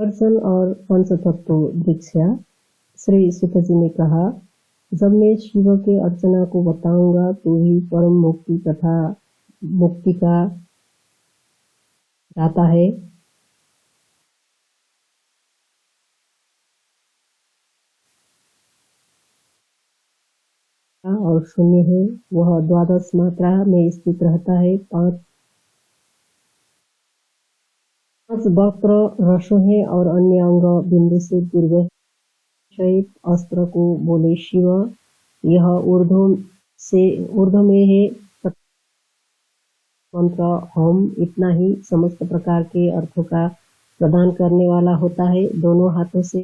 दर्शन और पंचतत्व दीक्षा। श्री सुत जी ने कहा, जब मैं शिव के अर्चना को बताऊंगा तो ही परम मुक्ति तथा मुक्ति का दाता है। और शून्य है, वह द्वादश मात्रा में स्थित रहता है। पांच वक्र रसों है और अन्य अंग बिंदु से पूर्व शैत अस्त्र को बोले शिव। यह ऊर्ध्व में है। मंत्र हम इतना ही समस्त प्रकार के अर्थों का प्रदान करने वाला होता है। दोनों हाथों से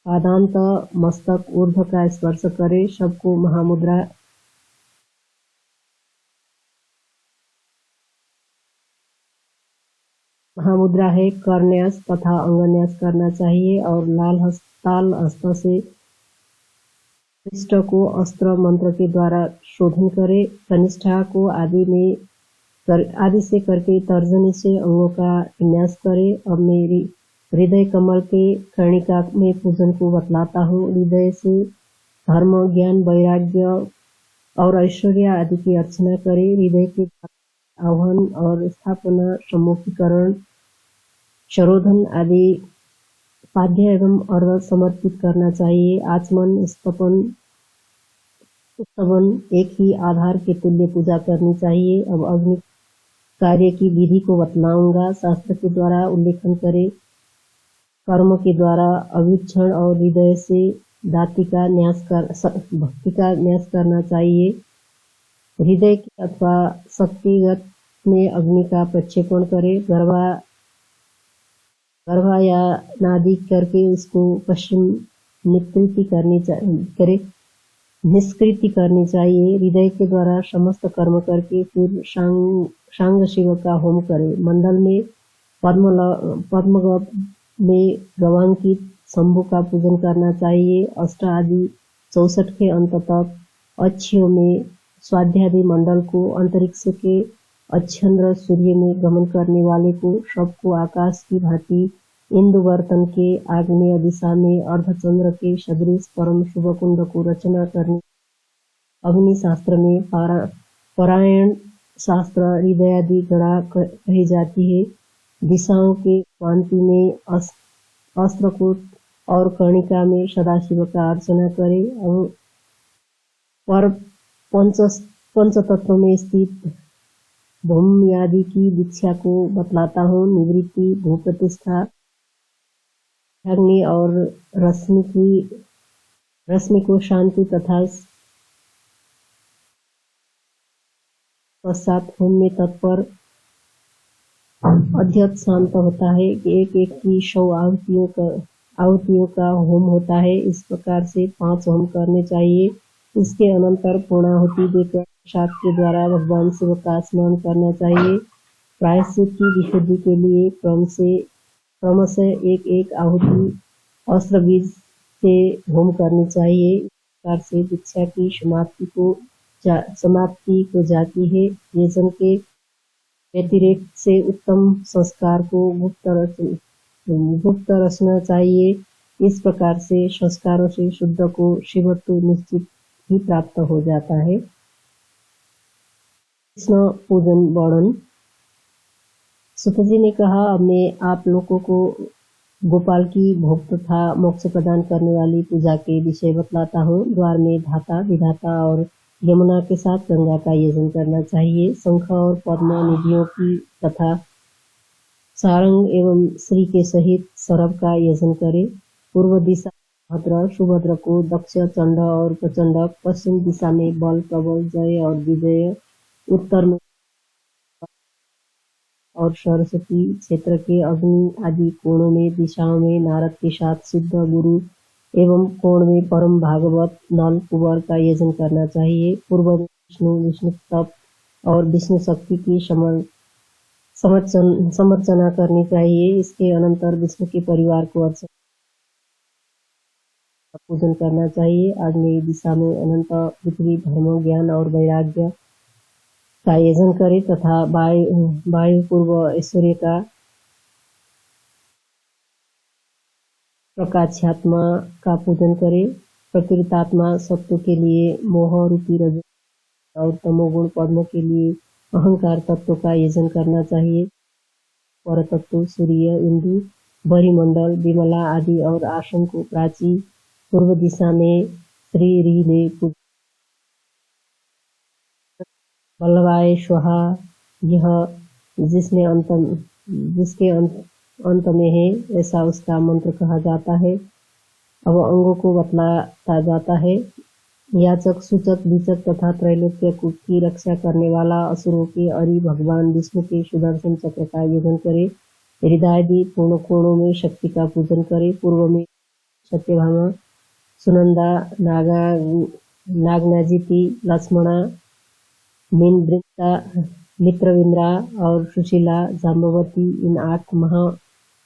पादांत मस्तक ऊर्ध्व का स्पर्श करे। सबको महामुद्रा है। करन्यास तथा अंगन्यास करना चाहिए और ताल हस्त से पृष्ठ को अस्त्र मंत्र के द्वारा शोधन करे। कनिष्ठा को आदि से करके तर्जनी से अंगों का विन्यास करे। अब मेरी हृदय कमल के कर्णिका में पूजन को बतलाता हूँ। हृदय से धर्म, ज्ञान, वैराग्य और ऐश्वर्य आदि की अर्चना करे। हृदय के आह्वान और स्थापना, सम्मुखीकरण, शरोधन आदि पाद्य एवं अर्घ समर्पित करना चाहिए। आचमन, स्तवन एक ही आधार के तुल्य पूजा करनी चाहिए। अब अग्नि कार्य की विधि को बतलाऊंगा। शास्त्र के द्वारा उल्लेखन करे। कर्म के द्वारा अभिक्षण और हृदय से भक्ति का न्यास करना चाहिए। हृदय के अथवा शक्तिगत में अग्नि का प्रक्षेपण करे। गर्भा या नादि करके उसको पश्चिम निष्कृति करनी चाहिए। हृदय के द्वारा समस्त कर्म करके फिर सांग शिव का होम करे। मंडल में पद्म में गवांकित शंभु का पूजन करना चाहिए। अष्ट आदि 64 के अंत तक अक्षियों में स्वाध्यादि मंडल को, अंतरिक्ष के अच्छंद्र सूर्य में गमन करने वाले को, सबको आकाश की भांति इंदुवर्तन के आग्नेय दिशा में अर्धचंद्र के सदृश परम शुभ कुंड को रचना करनी। अग्नि शास्त्र में पारायण शास्त्र हृदयादि गणा कही जाती है। दिशाओं के पांति में अस्त्रकूट और कर्णिका में सदाशिव का अर्चना करे। पर पंचतत्व में स्थित भूमि आदि की दीक्षा को बतलाता हूँ। निवृत्ति, भूप्रतिष्ठा, अग्नि और रश्मि को शांति तथा पश्चात होम में तत्पर अध्यक्ष शांत होता है कि एक की 100 आहुतियों का होम होता है। इस प्रकार से 5 होम करने चाहिए। इसके अनंतर पूर्णाहुति देकर प्रसाद के द्वारा भगवान शिव का स्मरण करना चाहिए। प्रायश्चित की विशुद्धि के लिए क्रमशः एक आहुति अस्त्र बीज से होम करनी चाहिए। इस प्रकार से दीक्षा की समाप्ति को जाती है। यजन के व्यतिरेक से उत्तम संस्कार को गुप्त रचना चाहिए। इस प्रकार से संस्कारों से शुद्ध को शिवत्व निश्चित ही प्राप्त हो जाता है। कृष्ण पूजन वर्णन। सुत जी ने कहा, अब मैं आप लोगों को गोपाल की भोग तथा मोक्ष प्रदान करने वाली पूजा के विषय बतलाता हूँ। द्वार में धाता, विधाता और यमुना के साथ गंगा का यजन करना चाहिए। शंख और पद्म निधियों की तथा सारंग एवं श्री के सहित सरभ का यजन करे। पूर्व दिशा भद्र, सुभद्र को दक्ष, चंड और प्रचंड। पश्चिम दिशा में बल, प्रबल, जय और विजय। उत्तर में और सरस्वती, क्षेत्र के अग्नि आदि कोणों में दिशाओं में नारद के साथ सिद्ध गुरु एवं कोण में परम भागवत नल कुंवर का यजन करना चाहिए। पूर्व में विष्णु तप और विष्णु शक्ति की समर्चना करनी चाहिए। इसके अनंतर विष्णु के परिवार को पूजन करना चाहिए। आग्नेय दिशा में अनंत पृथ्वी, धर्म, ज्ञान और वैराग्य का यजन करे तथा वायु पूर्व ऐश्वर्य का प्रकाशात्मा का पूजन करे। प्रकृतात्मा सत्व के लिए मोह रूपी रज और तमोगुण पद्म के लिए अहंकार तत्व का यजन करना चाहिए। परतत्व सूर्य, इंदु, बरिमंडल, विमला आदि और आसन को प्राची पूर्व दिशा में श्री री ने बल्लवाय स्वाहा, यह जिसके अंत में है ऐसा उसका मंत्र कहा जाता है। अब अंगों को बतलाता जाता है। याचक, सूचक, बीचक तथा त्रैलोक्य की रक्षा करने वाला असुरों के अरि भगवान विष्णु के सुदर्शन चक्र का यजन करे। हृदयादि पूर्ण कोणों में शक्ति का पूजन करे। पूर्व में सत्यभामा, सुनंदा, नागनाजिति, लक्ष्मणा, मित्रविंद्रा और सुशीला, जाम्बवती, इन 8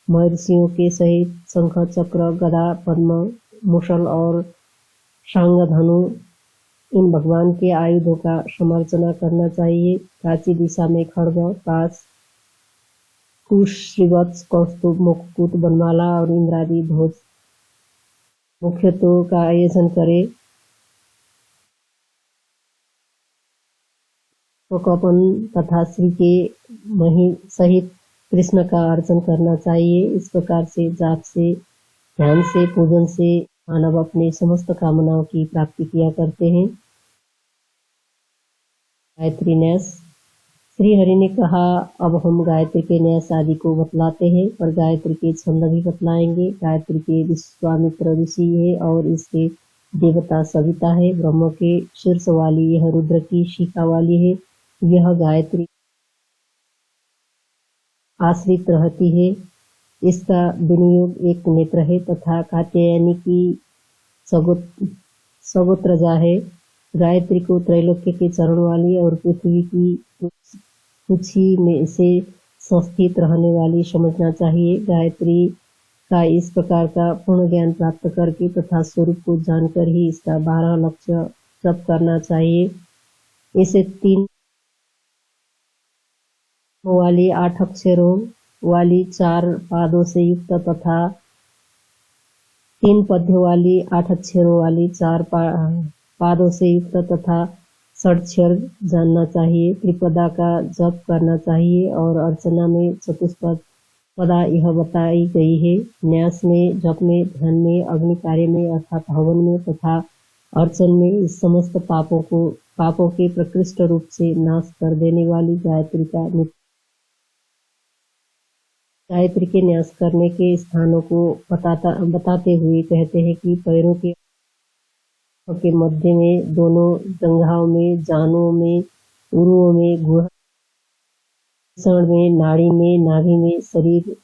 महर्षियों के सहित शंख, चक्र, गदा, पद्म, मुसल और शांग धनु इन भगवान के आयुधों का समर्चना करना चाहिए। प्राची दिशा में खड्ग, पाश, कुश, श्रीवत्स, कौस्तुभ, मुकुट, बनमाला और इंद्रादि ध्वज मुख्यत्व का आयोजन करे। कपन तथा श्री के मही सहित कृष्ण का अर्चन करना चाहिए। इस प्रकार से जाप से, ध्यान से, पूजन से मानव अपने समस्त कामनाओं की प्राप्ति किया करते हैं। गायत्री न्यास। श्री हरि ने कहा, अब हम गायत्री के न्यास आदि को बतलाते हैं, पर गायत्री के छंद भी बतलाएंगे। गायत्री के विश्वामित्र ऋषि है और इसके देवता सविता है। ब्रह्म के शीर्ष वाली यह रुद्र की शिखा वाली है। यह गायत्री आश्रित रहती है। इसका विनियोग एक नेत्र है तथा कात्यायनी की सगोत्रजा है। गायत्री को त्रैलोक्य के चरण वाली और पृथ्वी की कुक्षी में से संस्थित रहने वाली समझना चाहिए। गायत्री का इस प्रकार का पूर्ण ज्ञान प्राप्त करके तथा स्वरूप को जानकर ही इसका 12 लक्ष्य जप करना चाहिए। इसे 3 वाली 8 अक्षरों वाली 4 पादों से युक्त तथा 3 पद्यों वाली 8 अक्षरों वाली 4 पादों से युक्त तथा षड्क्षर जानना चाहिए। त्रिपदा का जप करना चाहिए और अर्चना में चतुष्पद पदा यह बताई गई है। न्यास में, जप में, ध्यान में, अग्नि कार्य में अर्थात हवन में तथा अर्चन में इस समस्त पापों के प्रकृष्ट रूप से नाश कर देने वाली गायत्री के न्यास करने के स्थानों को बताते हुए कहते हैं कि पैरों के मध्य में, दोनों जंघाओं में, जानों में, उरुओं में, गुहण में, नाड़ी में, नाभि में, शरीर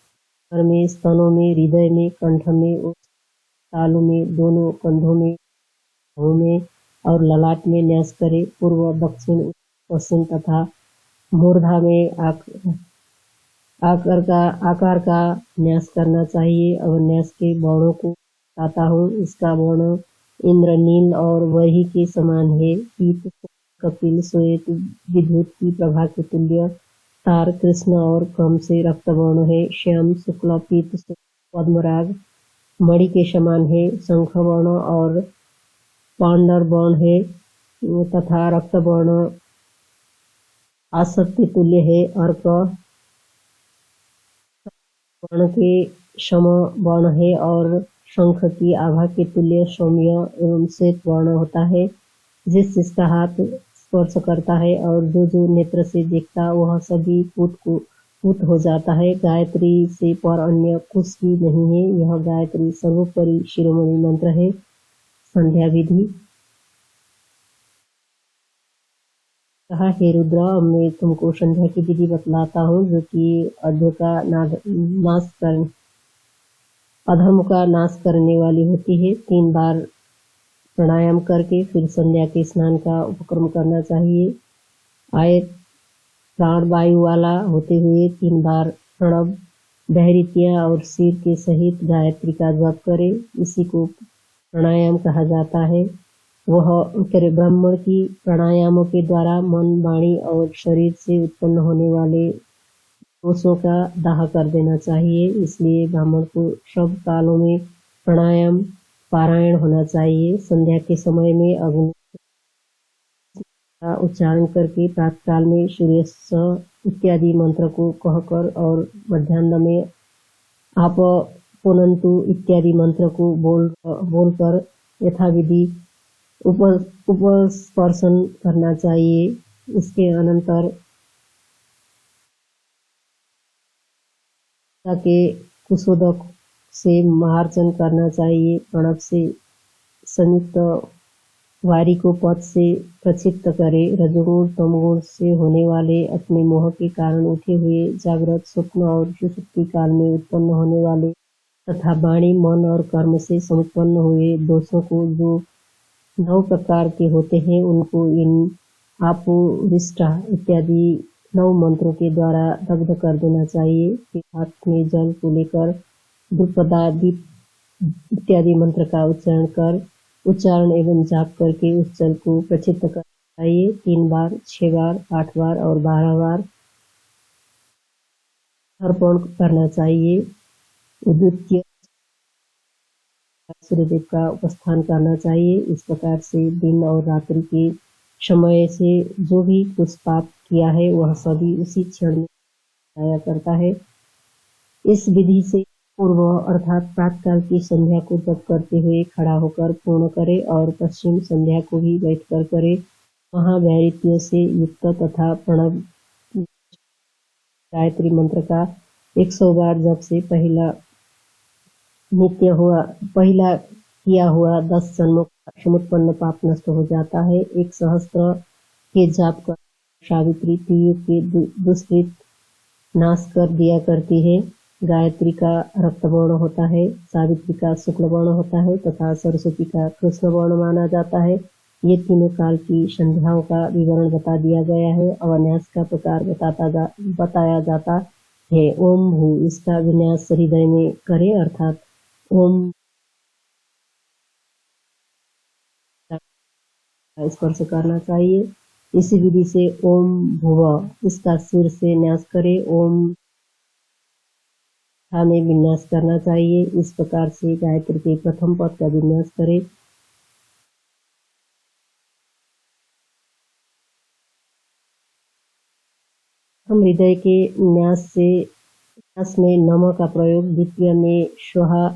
में, स्तनों में, हृदय में, कंठ में, तालू में, दोनों कंधों में, भौं में और ललाट में न्यास करे। पूर्व, दक्षिण, पश्चिम तथा मूर्धा में आकार का न्यास करना चाहिए। और न्यास के वर्णों को बताता हूँ। इसका वर्ण इंद्र, नील और वही के समान है। पीत, कपिल, श्वेत, विद्युत की प्रभा के तुल्य, तार, कृष्ण और क्रम से रक्त वर्ण है। श्याम, शुक्ल, पीत, पद्मराग, मणि के समान है। शंख वर्ण और पांडर वर्ण है तथा रक्त वर्ण आसक्ति तुल्य है। अर्क वर्ण के सम वर्ण है और शंख की आभा के तुल्य सौम्य एवं श्वेत वर्ण होता है। जिसका हाथ स्पर्श करता है और जो नेत्र से देखता वह सभी पूत हो जाता है। गायत्री से पर अन्य कुछ भी नहीं है। यह गायत्री सर्वोपरि शिरोमणि मंत्र है। संध्या विधि। कहा, हे रुद्र, अब मैं तुमको संध्या की विधि बतलाता हूँ, जो कि अधर्म का नाश करने वाली होती है। 3 बार प्राणायाम करके फिर संध्या के स्नान का उपक्रम करना चाहिए। आय प्राण वायु वाला होते हुए 3 बार प्रणव, बहरितिया और सिर के सहित गायत्री का जप करे। इसी को प्राणायाम कहा जाता है। वह ब्राह्मण की प्राणायामों के द्वारा मन, वाणी और शरीर से उत्पन्न होने वाले दोषों का दाह कर देना चाहिए। इसलिए ब्राह्मण को सब कालों में प्राणायाम पारायण होना चाहिए। संध्या के समय में अग्नि का उच्चारण करके प्रातःकाल में सूर्य इत्यादि मंत्र को कहकर और मध्याह्न में आप पुनंतु इत्यादि मंत्र को बोलकर यथाविधि उपस्पर्शन करना चाहिए। इसके अनंतर के कुशोदक से महार्चन करना चाहिए। प्रणव से संयुक्त वारी को पद से प्रक्षिप्त करे। रजोगुण तमगुण से होने वाले अपने मोह के कारण उठे हुए जागृत, स्वप्न और सुषुप्ति काल में उत्पन्न होने वाले तथा वाणी, मन और कर्म से संपन्न हुए दोषों को जो 9 प्रकार के होते हैं उनको इन आपोरिष्टा इत्यादि 9 मंत्रों के द्वारा दग्ध कर देना चाहिए। फिर हाथ में जल को लेकर द्रुपदा दीप इत्यादि मंत्र का उच्चारण एवं जाप करके उस जल को प्रक्षिप्त करना चाहिए। 3 बार, 6 बार, 8 बार और 12 बार अर्पण करना चाहिए। उद्युक्त्य सूर्यदेव का उपस्थान करना चाहिए। इस प्रकार से दिन और रात्रि के समय से जो भी कुछ पाप किया है वह सभी उसी क्षण में आया करता है। इस विधि से पूर्व अर्थात प्रातःकाल की संध्या को जप करते हुए खड़ा होकर पूर्ण करे और पश्चिम संध्या को भी बैठकर करे। महावैरित्यों से युक्त तथा प्रणव गायत्री मंत्र का 100 बार जप से पहला किया हुआ 10 जन्मों का समुत्पन्न पाप नष्ट हो जाता है। 1 सहस्त्र के जाप कर सावित्री त्रियुग के दुष्कृत नाश कर दिया करती है। गायत्री का रक्त वर्ण होता है, सावित्री का शुक्ल वर्ण होता है तथा सरस्वती का कृष्ण वर्ण माना जाता है। ये तीनों काल की संध्याओं का विवरण बता दिया गया है। अवन्यास का प्रकार बताया जाता है। ओम भू इसका विन्यास हृदय में करे अर्थात ओम स्पर्श करना चाहिए। इसी विधि से ओम भुव इसका सिर से न्यास करे। ओम में विन्यास करना चाहिए। इस प्रकार से गायत्री के प्रथम पद का विन्यास करे। हम हृदय के न्यास में नम का प्रयोग, द्वितीय में स्वाहा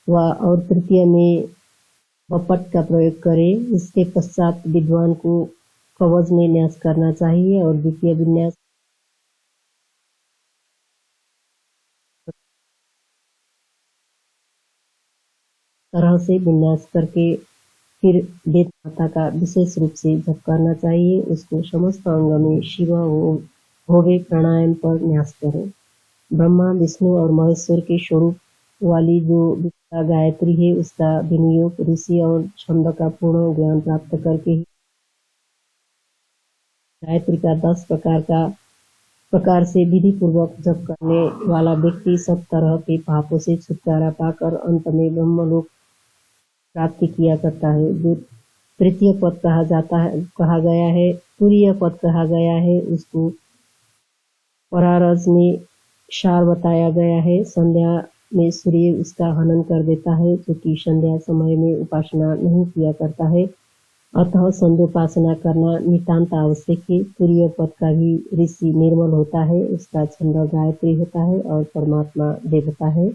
और तृतीय में बपट का प्रयोग करें। इसके पश्चात विद्वान को कवच में न्यास करना चाहिए और द्वितीय विन्यास तरह से विन्यास करके फिर वेद माता का विशेष रूप से जप करना चाहिए। उसको समस्त अंग में शिव होवे प्राणायाम पर न्यास करें। ब्रह्मा, विष्णु और महेश्वर के स्वरूप वाली जो गायत्री है उसका विनियोग ऋषि और छंद का पूर्ण ज्ञान प्राप्त करके गायत्री का 10 प्रकार से विधि पूर्वक जप करने वाला व्यक्ति सब तरह के पापों से छुटकारा पाकर अंत में ब्रह्मलोक प्राप्ति किया करता है। जो तृतीय पद कहा गया है, तुरीय पद कहा गया है, उसको परारज में सार बताया गया है। संध्या में सूर्य उसका हनन कर देता है, क्योंकि संध्या समय में उपासना नहीं किया करता है। अतः संध्योपासना करना नितांत आवश्यक है। तुरीय पद का भी ऋषि निर्मल होता है, उसका छंद गायत्री होता है और परमात्मा देवता है।